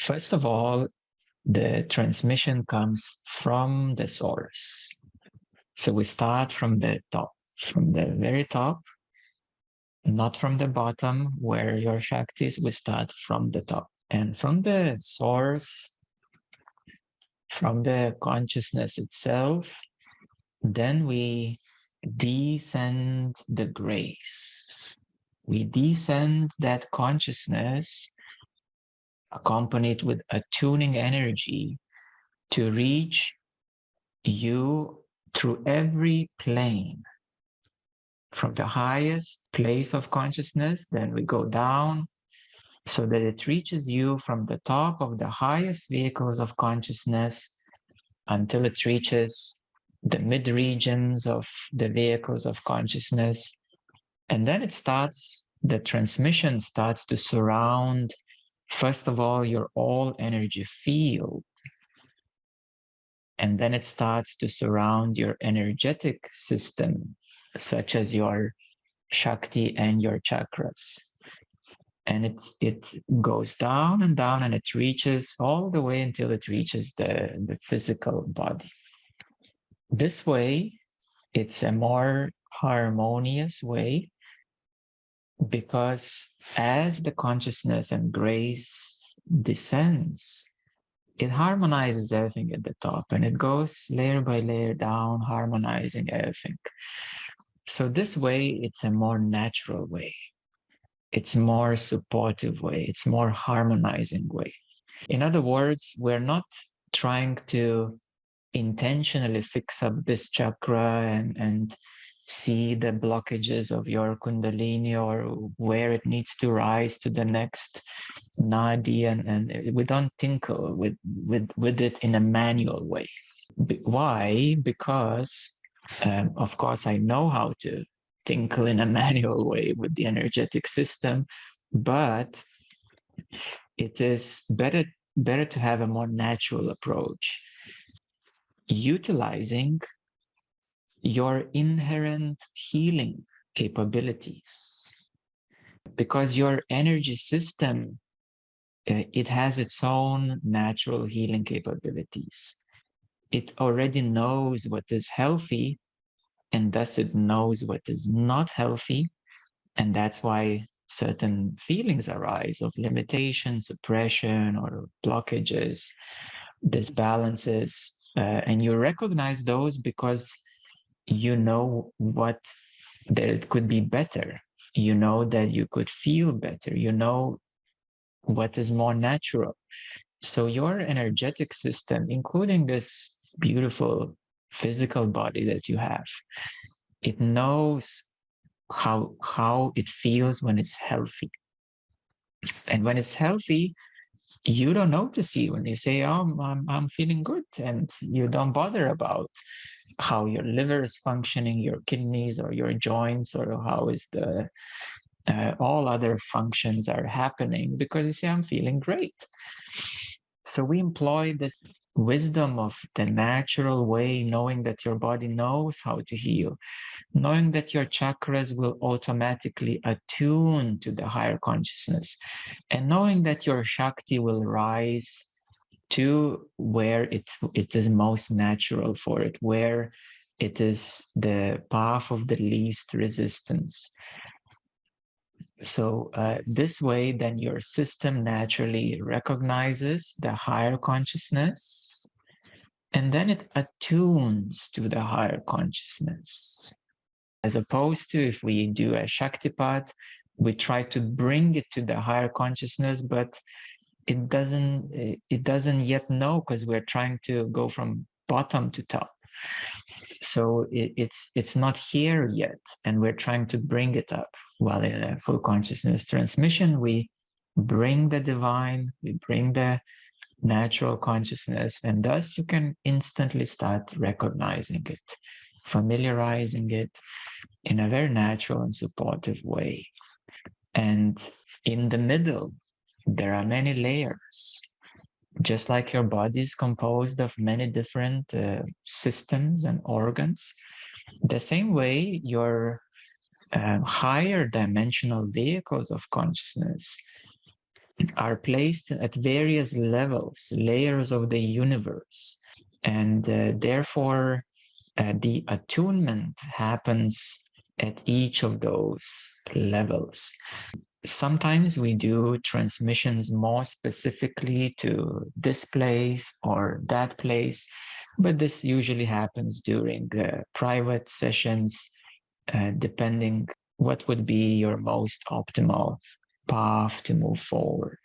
First of all, the transmission comes from the source. So we start from the top, from the very top, not from the bottom where your Shakti is. We start from the top. And from the source, from the consciousness itself, then we descend the grace. We descend that consciousness accompanied with attuning energy to reach you through every plane. From the highest place of consciousness, then we go down so that it reaches you from the top of the highest vehicles of consciousness until it reaches the mid regions of the vehicles of consciousness. And then the transmission starts to surround, first of all, your all energy field. And then it starts to surround your energetic system, such as your Shakti and your chakras. And it goes down and down, and it reaches all the way until it reaches the physical body. This way, it's a more harmonious way, because as the consciousness and grace descends, it harmonizes everything at the top, and it goes layer by layer down, harmonizing everything. So this way, it's a more natural way. It's more supportive way. It's more harmonizing way. In other words, we're not trying to intentionally fix up this chakra and see the blockages of your Kundalini or where it needs to rise to the next nadi, and we don't tinkle with it in a manual way. Why? Because, of course, I know how to tinkle in a manual way with the energetic system, but it is better to have a more natural approach, utilizing your inherent healing capabilities, because your energy system, it has its own natural healing capabilities. It already knows what is healthy, and thus it knows what is not healthy. And that's why certain feelings arise of limitation, suppression, or blockages, disbalances. And you recognize those because you know that it could be better. You know that you could feel better. You know what is more natural. So your energetic system, including this beautiful physical body that you have, it knows how it feels when it's healthy. And when it's healthy, you don't notice it when you say, "Oh, I'm feeling good," and you don't bother about how your liver is functioning, your kidneys, or your joints, or how is the all other functions are happening, because you say, "I'm feeling great." So we employ this wisdom of the natural way, knowing that your body knows how to heal, knowing that your chakras will automatically attune to the higher consciousness, and knowing that your Shakti will rise to where it is most natural for it, where it is the path of the least resistance. So this way, then your system naturally recognizes the higher consciousness, and then it attunes to the higher consciousness. As opposed to if we do a Shaktipat, we try to bring it to the higher consciousness, but it doesn't yet know, because we're trying to go from bottom to top. So it's not here yet, and we're trying to bring it up. While in a full consciousness transmission, we bring the divine, we bring the natural consciousness, and thus you can instantly start recognizing it, familiarizing it in a very natural and supportive way. And in the middle, there are many layers. Just like your body is composed of many different systems and organs, the same way your higher dimensional vehicles of consciousness are placed at various levels, layers of the universe. And therefore, the attunement happens at each of those levels. Sometimes we do transmissions more specifically to this place or that place, but this usually happens during private sessions, depending what would be your most optimal path to move forward.